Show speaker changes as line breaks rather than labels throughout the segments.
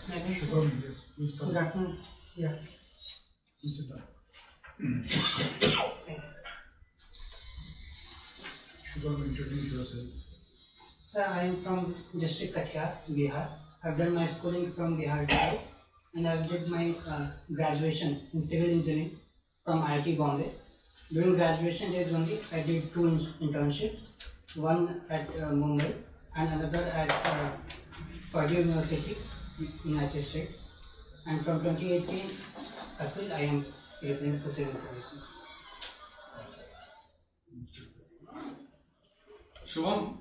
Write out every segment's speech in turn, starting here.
Shubham, yes, please start.
Good afternoon. Yeah.
Please sit down. Shubham, introduce yourself.
Sir, I am from district Kathia, Bihar. I've done my schooling from Bihar itself, and I've did my graduation in civil engineering from IIT Bombay. During graduation days only, I did two internships, one at Mumbai and another at Purdue University, United States. And from 2018 April, I am preparing for civil services.
Shubham,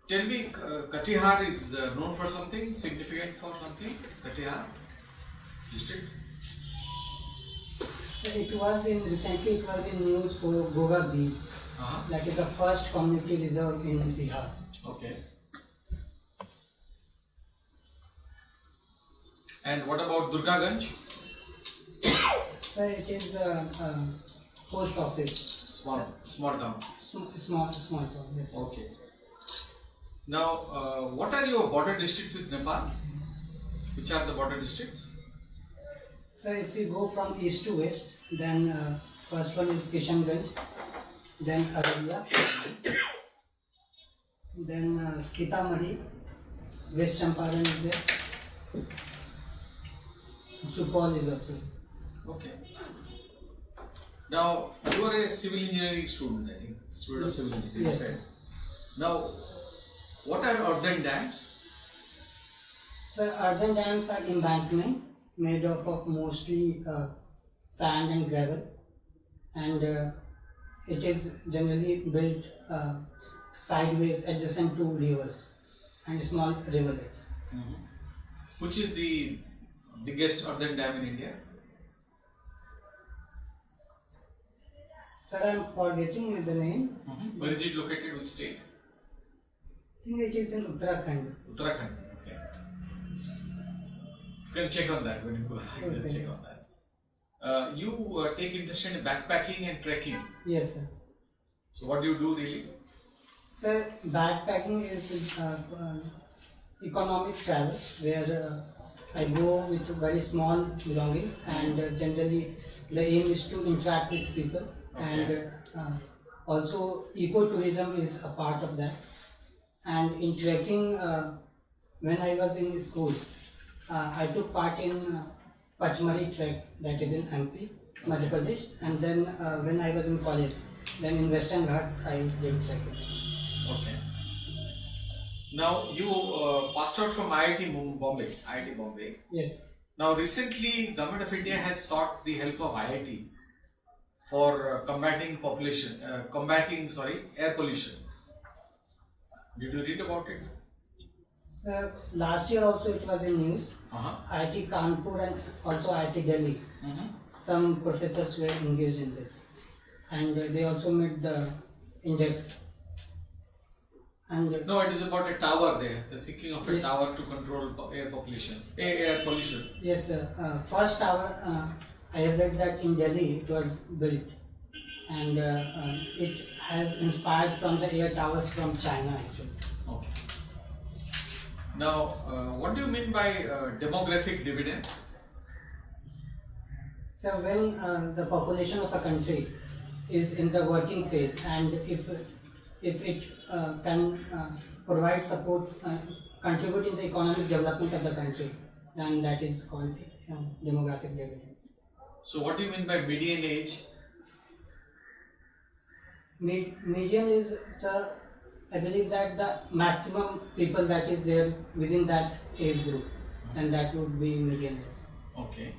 tell me, Katihar is known for something, significant for something? Katihar district?
Recently it was in news for Goga Beach. That is the first community reserve in Bihar.
Okay. And what about Durgaganj?
Sir, it is a post office.
Small town.
Small town, yes.
Okay. Now, what are your border districts with Nepal? Which are the border districts?
So if we go from east to west, then first one is Kishanganj, then Araria, then Sitamarhi, West Champaran is there, Supal is also.
Okay. Now, you are a civil engineering student, I think. Student of civil engineering.
Yes.
Right? Now, what are earthen dams?
So earthen dams are embankments made up of mostly sand and gravel, and it is generally built sideways adjacent to rivers and small rivulets.
Which is the biggest earthen dam in India?
Sir, I am forgetting the name.
Where is it located? Which state?
I think it is in Uttarakhand.
Uttarakhand. Okay. You can check on that when you go. Just check on that. You take interest in backpacking and trekking.
Yes, sir.
So what do you do really?
Sir, backpacking is economic travel where I go with very small belongings, and generally the aim is to interact with people.
Okay.
And also ecotourism is a part of that. And in trekking, when I was in school, I took part in Pachmari trek, that is in MP, Madhya Pradesh. And then when I was in college, then in Western Ghats I did trekking.
Okay. Now you passed out from IIT Bombay. IIT Bombay.
Yes.
Now recently, Government of India has sought the help of IIT for combating air pollution. Did you read about it?
Last year also it was in news.
Uh-huh.
IIT Kanpur and also IIT Delhi. Some professors were engaged in this, and they also made the index. And
No, it is about a tower there. They're thinking of a tower to control air pollution.
yes, first tower I have read that in Delhi it was built, and it has inspired from the air towers from China actually.
Okay. Now, what do you mean by demographic dividend?
So when the population of a country is in the working phase, and if it can provide support, contribute in the economic development of the country, then that is called demographic dividend.
So, what do you mean by median age?
Median is, sir, I believe that the maximum people that is there within that age group, and that would be median age.
Okay.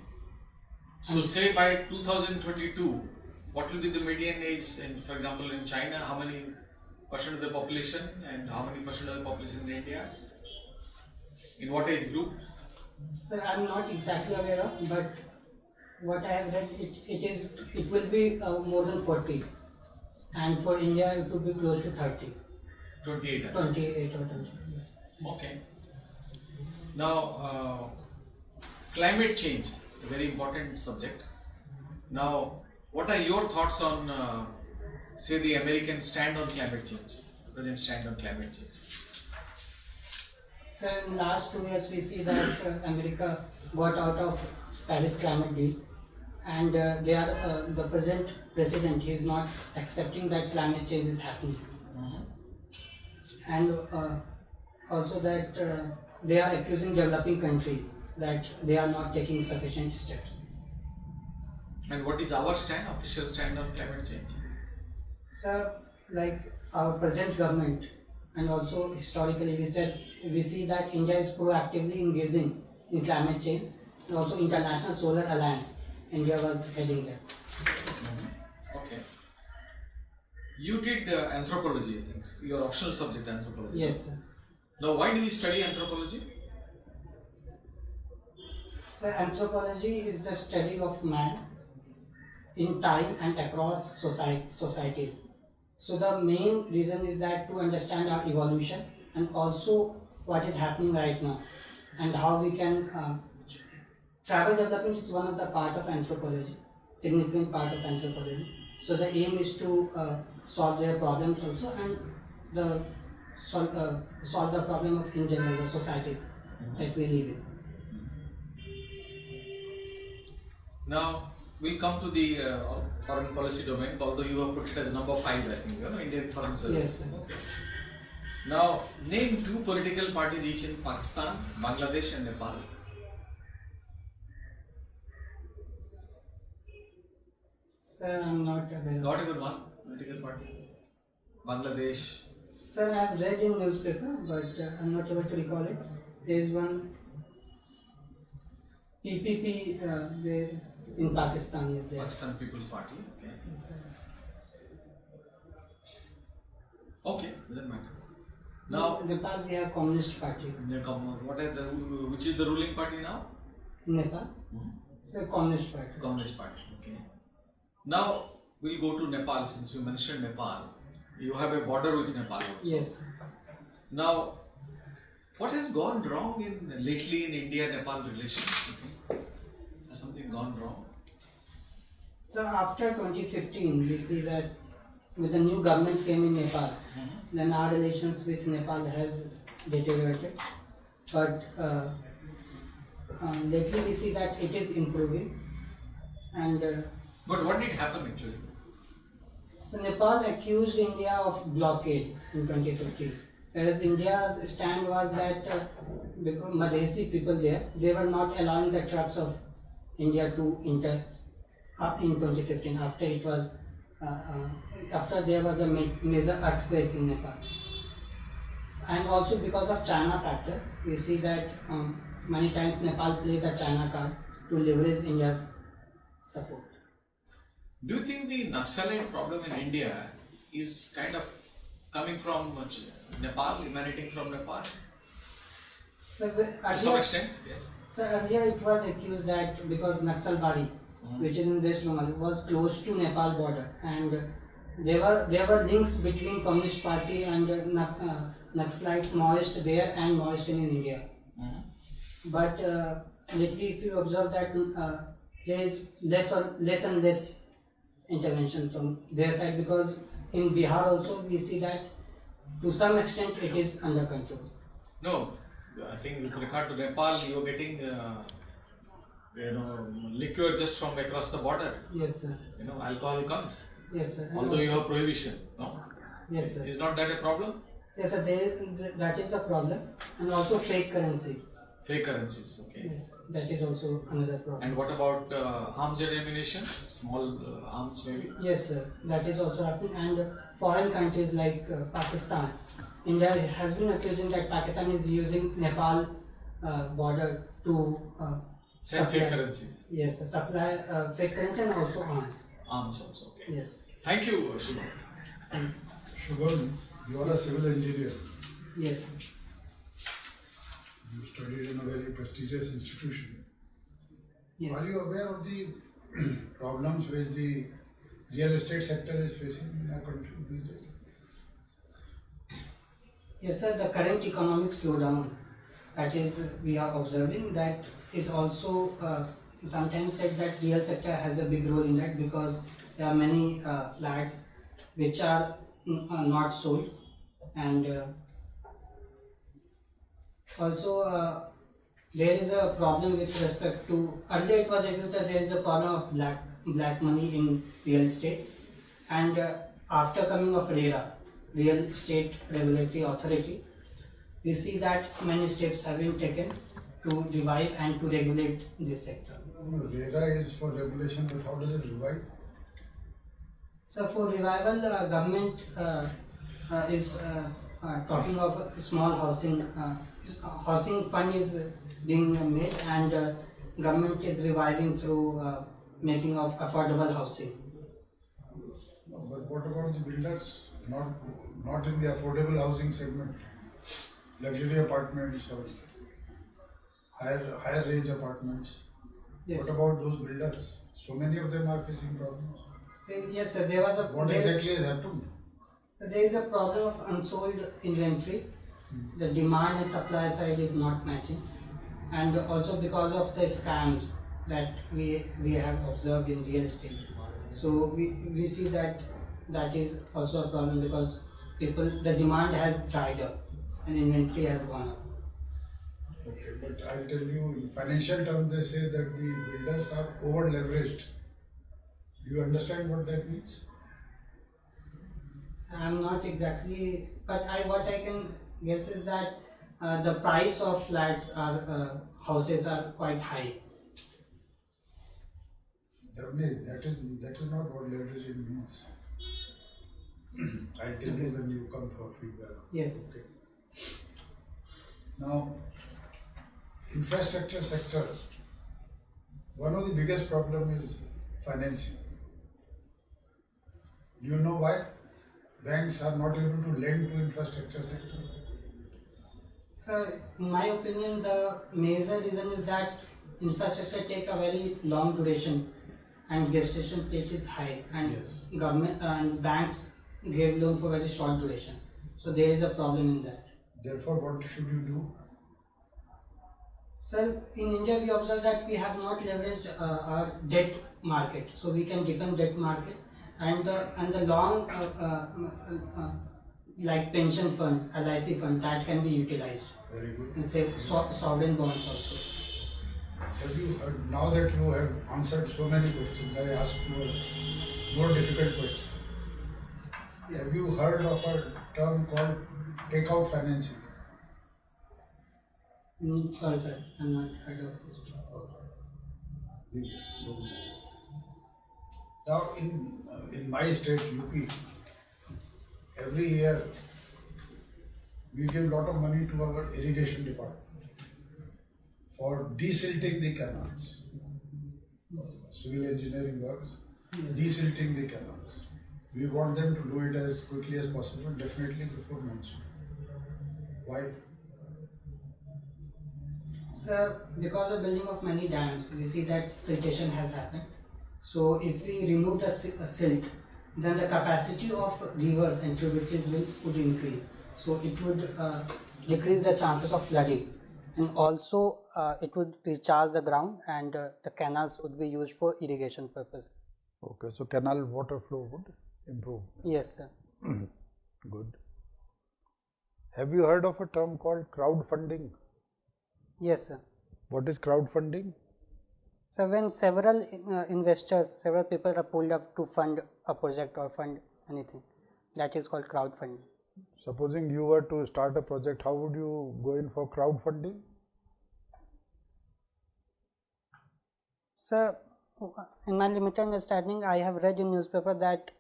So, say by 2022, what will be the median age? And for example, in China, how many percent of the population, and how many percent of the population in India? In what age group?
Sir, I am not exactly aware of, but what I have read, it will be more than 40, and for India it would be close to 30.
28.
28 or 20. Yes.
Okay. Now, climate change, a very important subject. Now, what are your thoughts on, say, the American stand on climate change, present stand on climate change?
So in last 2 years we see that America got out of Paris climate deal, and they are the present president is not accepting that climate change is happening, and also that they are accusing developing countries that they are not taking sufficient steps.
And what is our stand, official stand on climate change?
So, like our present government, and also historically we see that India is proactively engaging in climate change, and also International Solar Alliance. India was heading that.
Okay. You did anthropology, I think. Your optional subject, anthropology.
Yes, sir.
Now, why do we study anthropology?
So, anthropology is the study of man in time and across societies. So the main reason is that to understand our evolution and also what is happening right now and how we can travel development is one of the part of anthropology, significant part of anthropology. So the aim is to solve their problems also, and the solve the problem of in general the societies that we live in.
Now, we'll come to the foreign policy domain, although you have put it as number 5, I think, Indian Foreign Service.
Yes.
Okay. Now, name 2 political parties each in Pakistan, Bangladesh and Nepal.
Sir, I'm not aware.
Not even one political party. Bangladesh.
Sir, I have read in newspaper, but I'm not able to recall it. There is one PPP there in Pakistan is there.
Pakistan People's Party. Okay.
Yes, sir.
Okay, doesn't matter. Now,
in Nepal we have Communist Party.
what are which is the ruling party now?
In Nepal, so Communist Party.
Communist Party. Okay. Now we'll go to Nepal, since you mentioned Nepal. You have a border with Nepal also.
Yes.
Now, what has gone wrong lately in India-Nepal relations? Has something gone wrong?
So after 2015, we see that with the new government came in Nepal, then our relations with Nepal has deteriorated. But lately we see that it is improving. And
But what did happen actually?
so Nepal accused India of blockade in 2015. Whereas India's stand was that because Madhesi people there, they were not allowing the trucks of India to enter up in 2015 after it was after there was a major earthquake in Nepal. And also because of China factor, we see that many times Nepal plays the China card to leverage India's support.
Do you think the Naxalite problem in India is kind of coming from Nepal, emanating from Nepal?
So,
To some extent, yes.
So earlier it was accused that because Naxalbari, which is in West Bengal, was close to Nepal border, and there were links between Communist Party and Naxalites Maoist there and Maoist in India. But lately, if you observe that there is less and less intervention from their side, because in Bihar also we see that to some extent it is under control.
No, I think with regard to Nepal, you are getting liquor just from across the border.
Yes, sir.
Alcohol comes.
Yes, sir. And
Although you
also-
have prohibition, no?
Yes, sir.
Is not that a problem?
Yes, sir. That is the problem, and also fake currency.
Fake currencies, okay.
Yes, that is also another problem.
And what about arms and ammunition? Small arms maybe?
Yes, sir. That is also happening, and foreign countries like Pakistan. India has been accusing that Pakistan is using Nepal border to
Send fake
supply-
currencies.
Yes, sir, supply fake currency and also arms.
Arms also, okay.
Yes.
Thank you, Shubham.
And
Shubham, you are a civil engineer.
yes, sir.
You studied in a very prestigious institution.
Yes.
Are you aware of the problems which the real estate sector is facing in our country these days?
Yes, sir. The current economic slowdown that is we are observing, that is also sometimes said that real sector has a big role in that, because there are many flats which are not sold, and Also, there is a problem with respect to earlier it was agreed that there is a problem of black money in real estate, and after coming of RERA, Real Estate Regulatory Authority, we see that many steps have been taken to revive and to regulate this sector.
RERA is for regulation, but how does it revive?
So for revival, government is talking of small housing. Housing fund is being made, and government is reviving through making of affordable housing.
No, but what about the builders? Not in the affordable housing segment, luxury apartments or higher range apartments.
Yes.
What about those builders? So many of them are facing problems.
Yes, sir. There was a
What exactly has happened?
there is a problem of unsold inventory. The demand and supply side is not matching, and also because of the scams that we have observed in real estate. So we see that is also a problem because the demand has dried up and inventory has gone up.
Okay, but I'll tell you, in financial terms, they say that the builders are over leveraged. Do you understand what that means?
I'm not exactly, but what I can guess is that the price of flats are houses are quite high.
That is not what leveraging means. I'll tell you when you come for feedback.
Yes.
Okay. Now, infrastructure sector, one of the biggest problem is financing. Do you know why? Banks are not able to lend to infrastructure sector.
So, in my opinion, the major reason is that infrastructure take a very long duration and gestation rate is high, and
Yes.
government and banks give loan for very short duration. So there is a problem in that.
Therefore, what should you do?
Sir, in India we observe that we have not leveraged our debt market, so we can depend debt market and the long like pension fund, LIC fund, that can be utilized.
Very good.
And say sovereign bonds also.
Have you heard, now that you have answered so many questions, I ask you a more difficult question. Have you heard of a term called takeout financing?
Sorry sir, I'm not heard of this.
Now, in my state, UP, every year we give lot of money to our irrigation department for desilting the canals. Civil engineering works, desilting the canals. We want them to do it as quickly as possible, definitely before monsoon. Why?
Sir, because of building of many dams, we see that siltation has happened. So if we remove the silt, then the capacity of rivers and tributaries would increase. So it would decrease the chances of flooding, and also it would recharge the ground, and the canals would be used for irrigation purpose.
Okay, so canal water flow would improve.
Yes, sir.
Good. Have you heard of a term called crowdfunding?
Yes, sir.
What is crowdfunding?
So when several investors, several people are pulled up to fund a project or fund anything, that is called crowdfunding.
Supposing you were to start a project, how would you go in for crowdfunding?
So, in my limited understanding, I have read in newspaper that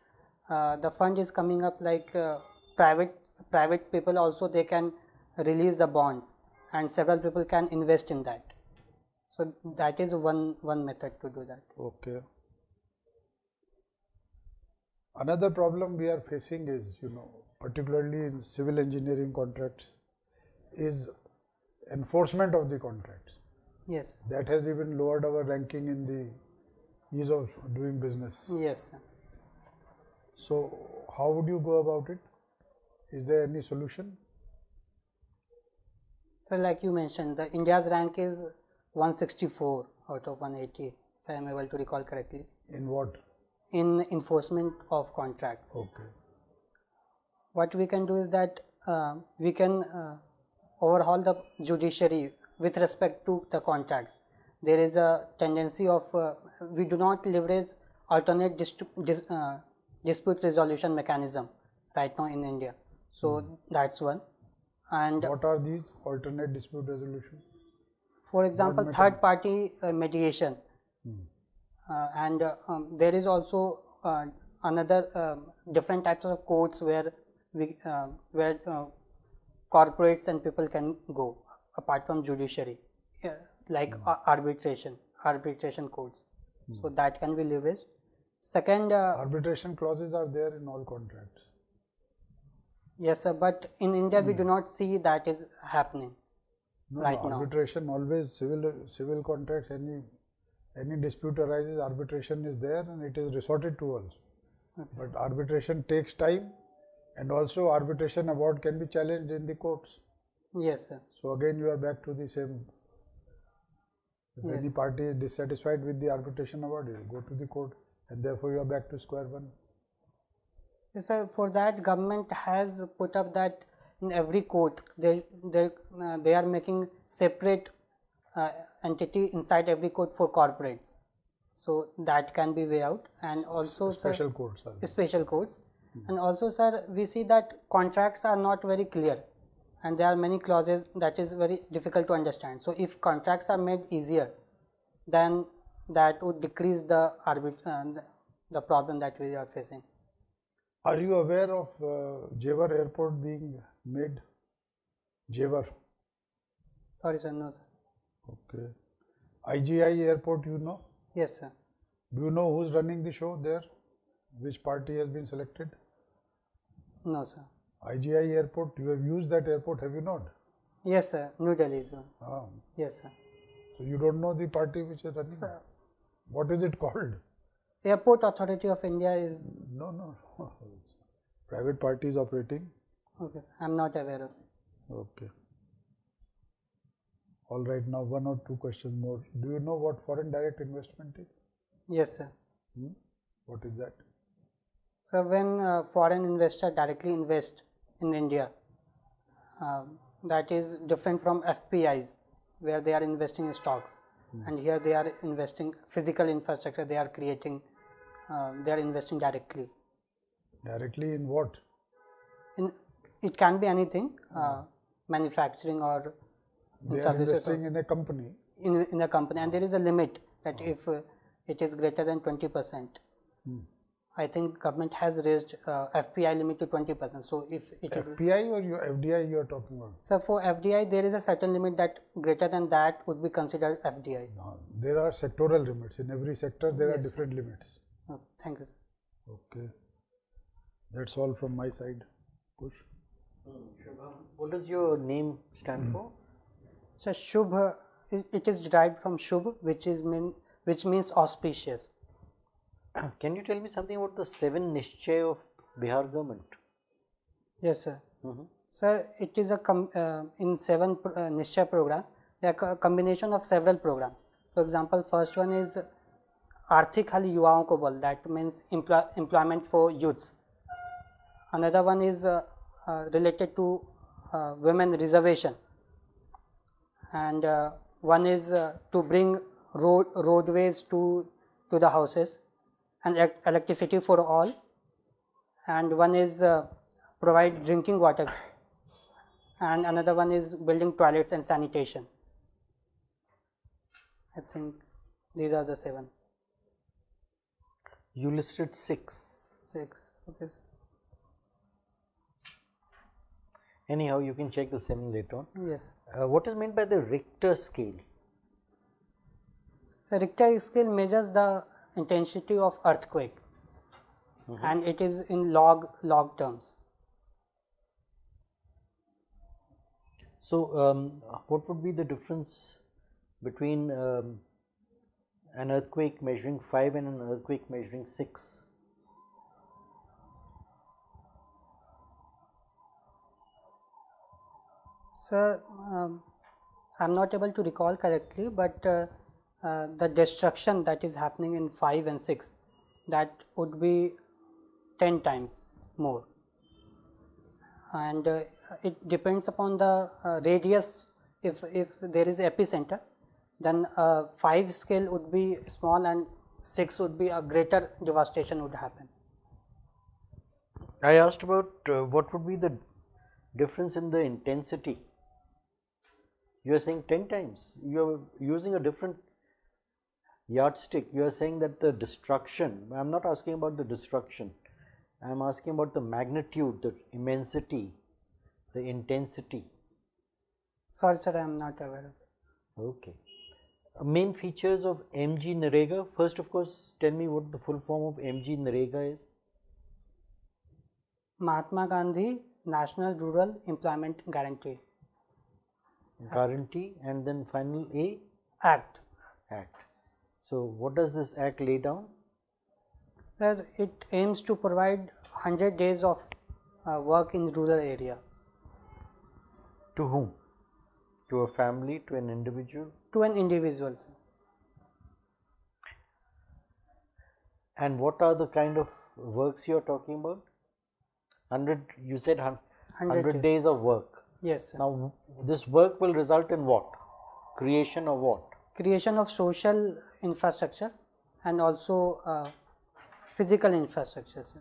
the fund is coming up like private people also, they can release the bonds and several people can invest in that. So that is one method to do that.
Okay. Another problem we are facing is, particularly in civil engineering contracts, is enforcement of the contracts.
Yes.
That has even lowered our ranking in the ease of doing business.
Yes, sir.
So how would you go about it? Is there any solution?
So like you mentioned, the India's rank is 164 out of 180, if I am able to recall correctly.
In what?
In enforcement of contracts.
Okay.
What we can do is that we can overhaul the judiciary with respect to the contracts. There is a tendency of we do not leverage alternate dispute resolution mechanism right now in India. So that's one. And
What are these alternate dispute resolution?
for example,
method?
third party mediation. And there is also another different types of courts where corporates and people can go apart from judiciary, like arbitration courts. So that can be leveraged. Second,
Arbitration clauses are there in all contracts.
yes sir, but in India we do not see that is happening
No,
right
no,
now.
arbitration always civil contracts, any dispute arises, arbitration is there and it is resorted to also. But arbitration takes time, and also arbitration award can be challenged in the courts.
Yes sir.
So again you are back to the same. If
Yes.
any party is dissatisfied with the arbitration award, you will go to the court, and therefore you are back to square one.
Yes, sir. For that, government has put up that in every court they are making separate entity inside every court for corporates. So that can be way out, and also
Special courts are there.
special courts, and also sir, we see that contracts are not very clear, and there are many clauses that is very difficult to understand. So if contracts are made easier, then that would decrease the the problem that we are facing.
Are you aware of Jewar Airport being made? Jewar.
Sorry sir, no sir.
Okay. IGI Airport, you know?
Yes sir.
Do you know who's running the show there? Which party has been selected?
No sir.
IGI Airport, you have used that airport, have you not?
Yes sir, New Delhi is one.
Ah,
Yes sir.
so you don't know the party which is running? What is it called?
Airport Authority of India is,
No, no. Private party is operating.
okay, I'm not aware of.
Okay. All right, now one or two questions more. Do you know what foreign direct investment is?
Yes sir.
What is that?
So when foreign investor directly invest in India, that is different from FPIs where they are investing in stocks, and here they are investing physical infrastructure, they are creating, they are investing directly.
Directly in what?
In, it can be anything, manufacturing or
They are
services
investing in a company.
in a company, and there is a limit that if it is greater than 20%. I think government has raised FPI limit to 20%. So if it is,
FPI or your FDI you are talking about?
so for FDI there is a certain limit that greater than that would be considered FDI.
No, there are sectoral limits. In every sector there are different limits.
Oh, thank you sir.
Okay. That's all from my side. Push.
What does your name stand for?
So Shubh, it is derived from Shubh, which means auspicious.
Can you tell me something about the 7 Nishchay of Bihar government?
Yes sir. Sir, it is a in 7 Nishchay program, they are a combination of several programs. For example, first one is Arthik Hal Yuvaon Ko Bal, that means employment for youths. Another one is related to women reservation, and one is to bring roadways to the houses and electricity for all, and one is provide drinking water, and another one is building toilets and sanitation. I think these are the 7.
You listed 6.
6. Okay.
Anyhow, you can check the 7 later on.
Yes.
What is meant by the Richter scale?
So Richter scale measures the intensity of earthquake, and it is in log terms.
So, what would be the difference between an earthquake measuring 5 and an earthquake measuring 6?
Sir, I'm not able to recall correctly, but the destruction that is happening in 5 and 6, that would be 10 times more. and it depends upon the radius. If there is epicenter, then 5 scale would be small and 6 would be a greater devastation would happen.
I asked about what would be the difference in the intensity. You are saying 10 times. You are using a different yardstick. You are saying that the destruction, I am not asking about the destruction, I am asking about the magnitude, the immensity, the intensity.
Sorry sir, I am not aware of it.
Okay. Main features of MG Narega. First, of course, tell me what the full form of MG Narega is.
Mahatma Gandhi National Rural Employment Guarantee
Guarantee, and then final A,
Act.
Act. So, what does this Act lay down?
Sir, it aims to provide 100 days of work in rural area.
To whom? To a family, to an individual?
To an individual, sir.
And what are the kind of works you are talking about? 100, you said 100 days of work.
Yes, sir.
Now, this work will result in what? Creation of what?
Creation of social infrastructure and also physical infrastructure, sir.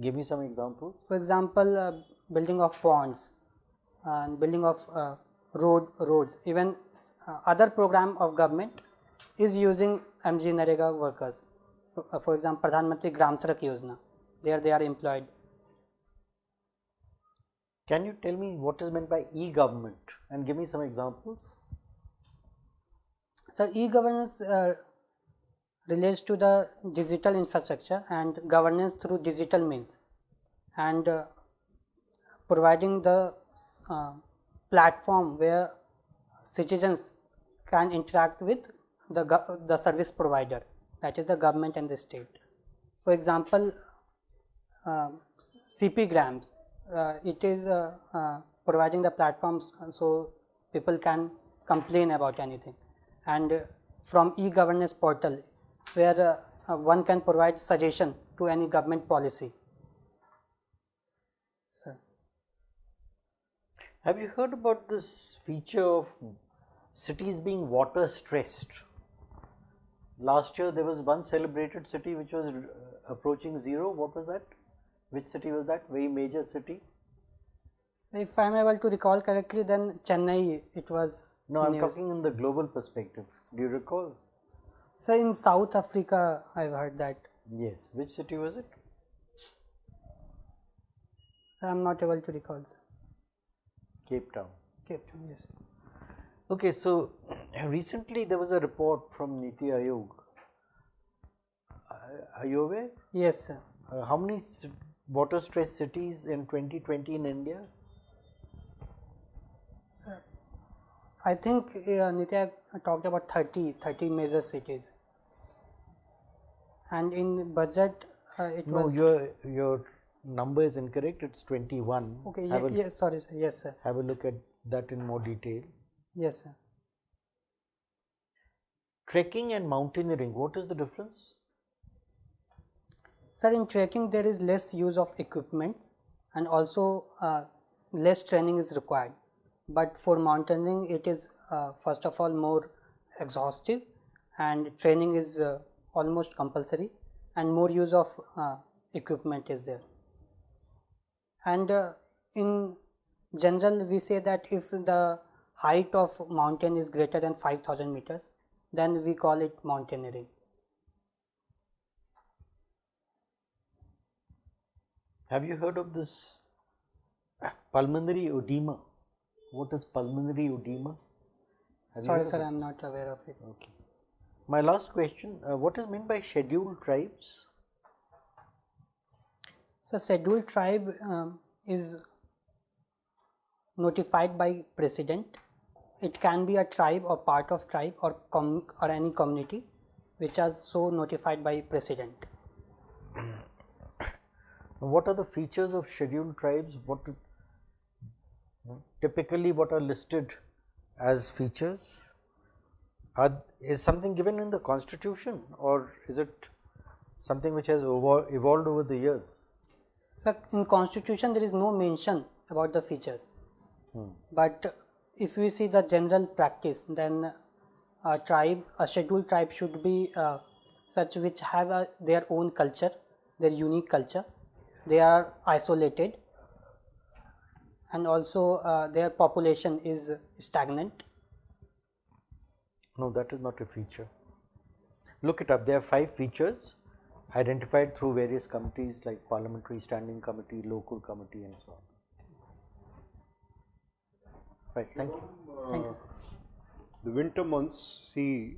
Give me some examples.
For example, building of ponds and building of roads. Even other program of government is using MG Narega workers. For example, Pradhan Mantri Gram Sadak Yojana. There they are employed.
Can you tell me what is meant by e-government and give me some examples?
So, e-governance relates to the digital infrastructure and governance through digital means, and providing the platform where citizens can interact with the service provider, that is the government and the state. For example, CP Grams, it is providing the platforms so people can complain about anything, and from e-governance portal where one can provide suggestion to any government policy. Sir.
Have you heard about this feature of cities being water stressed? Last year there was one celebrated city which was approaching zero. What was that? Which city was that? Very major city?
If I am able to recall correctly, then Chennai it was.
No, I am
news.
talking in the global perspective. Do you recall?
So in South Africa, I have heard that.
Yes. Which city was it?
I am not able to recall. Sir.
Cape Town.
Cape Town, yes.
Okay, so recently there was a report from Niti Aayog. Are you aware?
Yes, sir.
How many water stressed cities in 2020 in India?
I think Nitya talked about 30 major cities, and in budget it
No,
was.
your number is incorrect. It's 21.
Okay,
Have
sorry, sir. Yes, sir.
Have a look at that in more detail.
Yes, sir.
Trekking and mountaineering. What is the difference?
Sir, in trekking there is less use of equipments and also less training is required. But for mountaineering, it is first of all more exhaustive, and training is almost compulsory, and more use of equipment is there. And in general, we say that if the height of mountain is greater than 5,000 meters, then we call it mountaineering.
Have you heard of this pulmonary edema? What is pulmonary edema?
Sorry, sir, I am not aware of it.
Okay. My last question, what is meant by scheduled tribes?
So, scheduled tribe is notified by president. It can be a tribe or part of tribe or any community which are so notified by president.
What are the features of scheduled tribes? Typically what are listed as features? Is something given in the constitution or is it something which has evolved over the years?
So in constitution there is no mention about the features. But if we see the general practice, then a scheduled tribe should be such which have their own culture, their unique culture. They are isolated, and also their population is stagnant.
No, that is not a feature. Look it up. There are 5 features identified through various committees like Parliamentary Standing Committee, Local Committee, and so on. Right, thank you.
Thank you.
The winter months see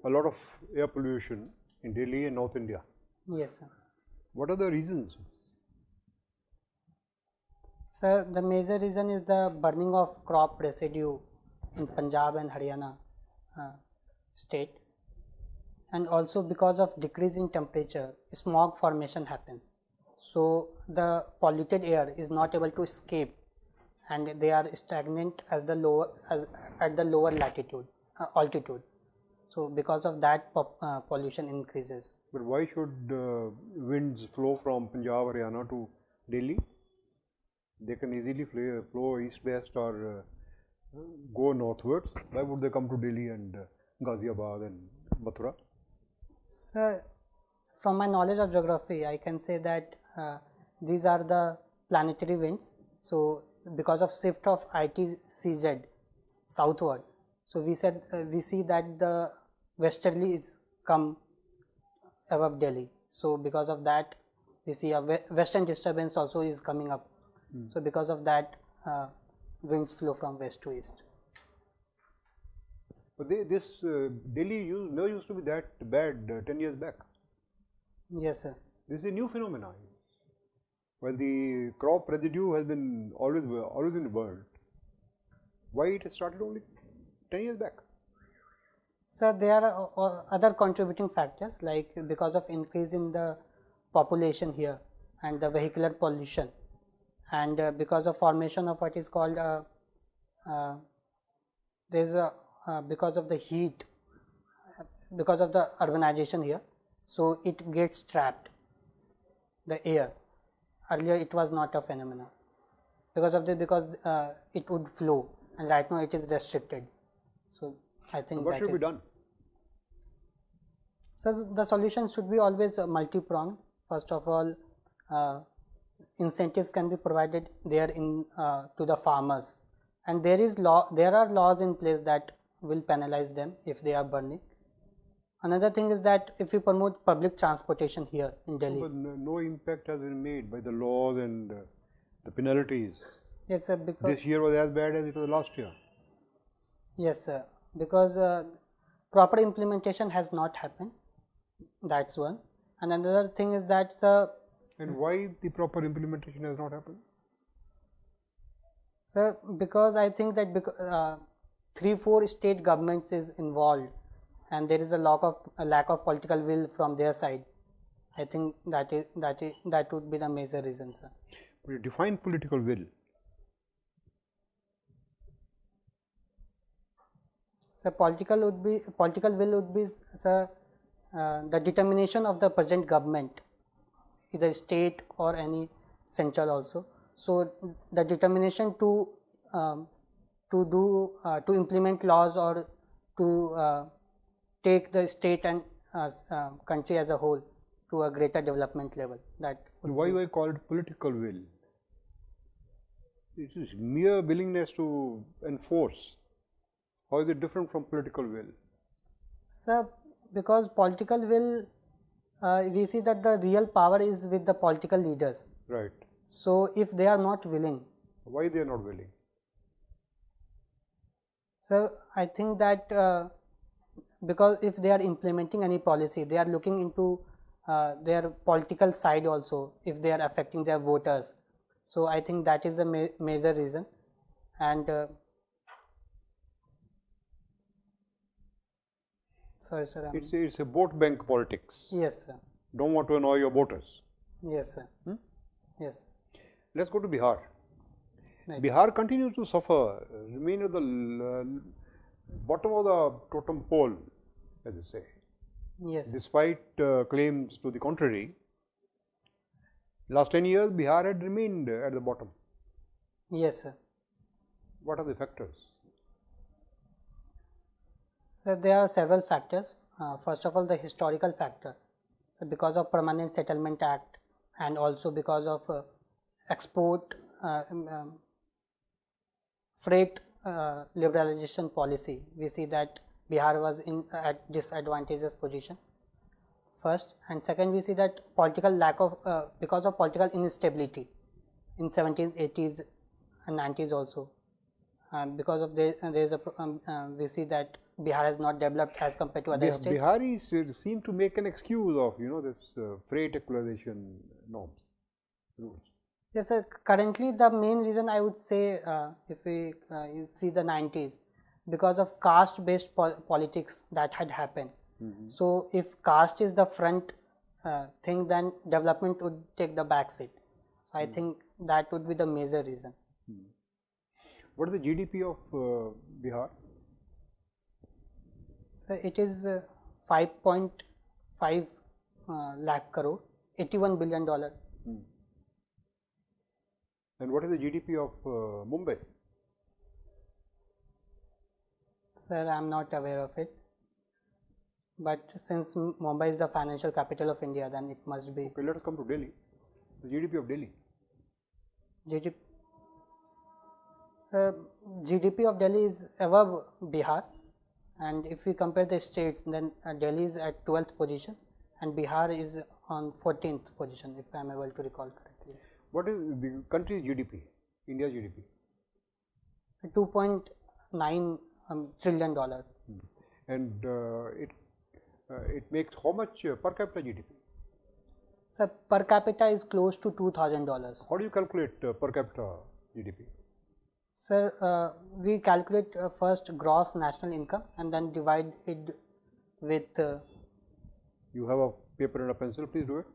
a lot of air pollution in Delhi and North India.
Yes, sir.
What are the reasons?
Sir, the major reason is the burning of crop residue in Punjab and Haryana state, and also because of decrease in temperature, smog formation happens. So the polluted air is not able to escape, and they are stagnant at the lower latitude altitude. So because of that, pollution increases.
But why should winds flow from Punjab, Haryana to Delhi? They can easily flow east-west or go northwards. Why would they come to Delhi and Ghaziabad and Mathura?
Sir, from my knowledge of geography, I can say that these are the planetary winds. So because of shift of ITCZ southward, so we see that the westerly is come above Delhi. So because of that, we see a western disturbance also is coming up. So because of that, winds flow from west to east.
But Delhi never used to be that bad 10 years back.
Yes, sir.
This is a new phenomenon. Well, the crop residue has been always in the world. Why it has started only 10 years back?
Sir, there are other contributing factors, like because of increase in the population here and the vehicular pollution, and because of formation of what is called because of the heat, because of the urbanization here, so it gets trapped, the air. Earlier it was not a phenomenon because of this, because it would flow, and right now it is restricted. So I think
What should be done?
So the solution should be always multi-pronged. First of all, incentives can be provided there to the farmers, and there are laws in place that will penalize them if they are burning. Another thing is that if you promote public transportation here in Delhi.
But no impact has been made by the laws and the penalties.
Yes, sir. Because
This year was as bad as it was last year.
yes, sir. Because proper implementation has not happened. That's one. And another thing is that
And why the proper implementation has not happened?
sir, because I think that 3-4 state governments is involved, and there is a lack of political will from their side. I think that would be the major reason, sir.
We define political will.
So political will would be, sir, the determination of the present government, either state or any central also. So the determination to implement laws or to take the state and country as a whole to a greater development level. That
Why do I call it political will? It is mere willingness to enforce. How is it different from political will?
Sir, because political will, we see that the real power is with the political leaders.
Right.
So if they are not willing,
Why they are not willing?
so I think that because if they are implementing any policy, they are looking into their political side also, if they are affecting their voters. So I think that is the major reason. And sorry, sir.
It's a vote bank politics.
Yes, sir.
Don't want to annoy your voters.
Yes, sir. Yes.
Let's go to Bihar.
Right.
Bihar continues to suffer, remain at the bottom of the totem pole, as they say.
Yes.
Despite claims to the contrary, Last 10 years, Bihar had remained at the bottom.
Yes, sir.
What are the factors?
So there are several factors. First of all, the historical factor. So because of Permanent Settlement Act and also because of export freight liberalization policy, we see that Bihar was in at disadvantageous position. First, and second, we see that political lack of because of political instability in 70s, 80s, and 90s also. Because of there is a we see that Bihar has not developed as compared to other states.
Biharis seem to make an excuse of this freight equalization norms rules.
Yes, sir. Currently, the main reason I would say, if we see the 90s, because of caste-based politics that had happened. So, if caste is the front thing, then development would take the back seat. So, I think that would be the major reason.
What is the GDP of Bihar?
So, it is 5.5 lakh crore, $81 billion.
And what is the GDP of Mumbai?
Sir, I am not aware of it. But since Mumbai is the financial capital of India, then it must be.
Okay, let us come to Delhi. The GDP of Delhi.
GDP. Sir, GDP of Delhi is above Bihar, and if we compare the states, then Delhi is at 12th position, and Bihar is on 14th position, if I am able to recall correctly.
What is the country's GDP? India's GDP?
$2.9 trillion.
And it makes how much per capita GDP?
So per capita is close to $2,000.
How do you calculate per capita GDP?
Sir, we calculate first gross national income and then divide it with.
You have a paper and a pencil, please do it.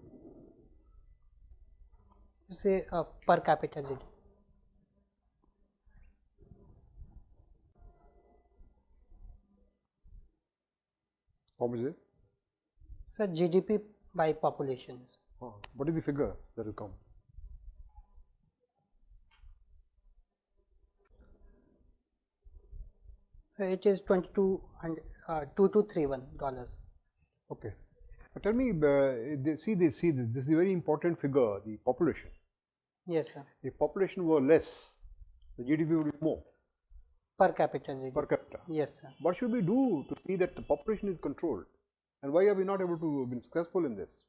Say per capita GDP.
How much is it?
Sir, GDP by population.
What is the figure that will come?
So it is $2231.
Okay. Tell me, see this. This is a very important figure, the population.
Yes, sir.
If population were less, the GDP would be more.
Per capita GDP.
Per capita.
Yes, sir.
What should we do to see that the population is controlled? And why are we not able to be successful in this?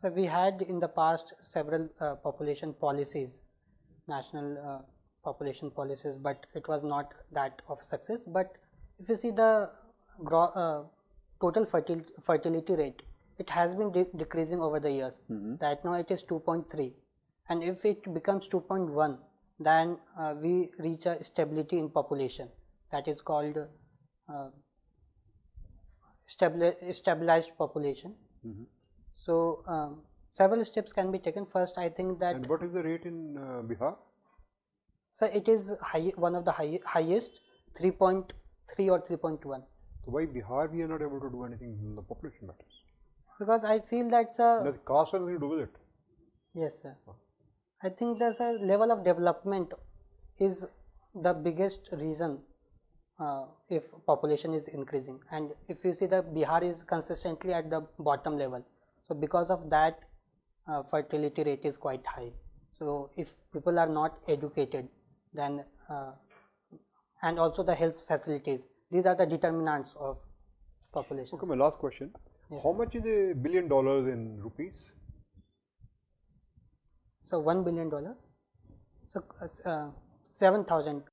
So we had in the past several population policies, national population policies, but it was not that of success. But if you see the total fertility rate, it has been decreasing over the years. Right now it is 2.3, and if it becomes 2.1, then we reach a stability in population. That is called stabilized population. So several steps can be taken. First, I think that.
And what is the rate in Bihar?
So it is one of the highest, 3.3 or 3.1.
So why Bihar we are not able to do anything in the population matters?
Because I feel that's a.
Does caste have anything to do with it?
Yes, sir. I think there's a level of development is the biggest reason if population is increasing, and if you see that Bihar is consistently at the bottom level, so because of that fertility rate is quite high. So if people are not educated, then and also the health facilities, these are the determinants of population.
Okay, my last question.
Yes,
How
sir.
much is $1 billion in rupees?
So $1 billion. So 7,000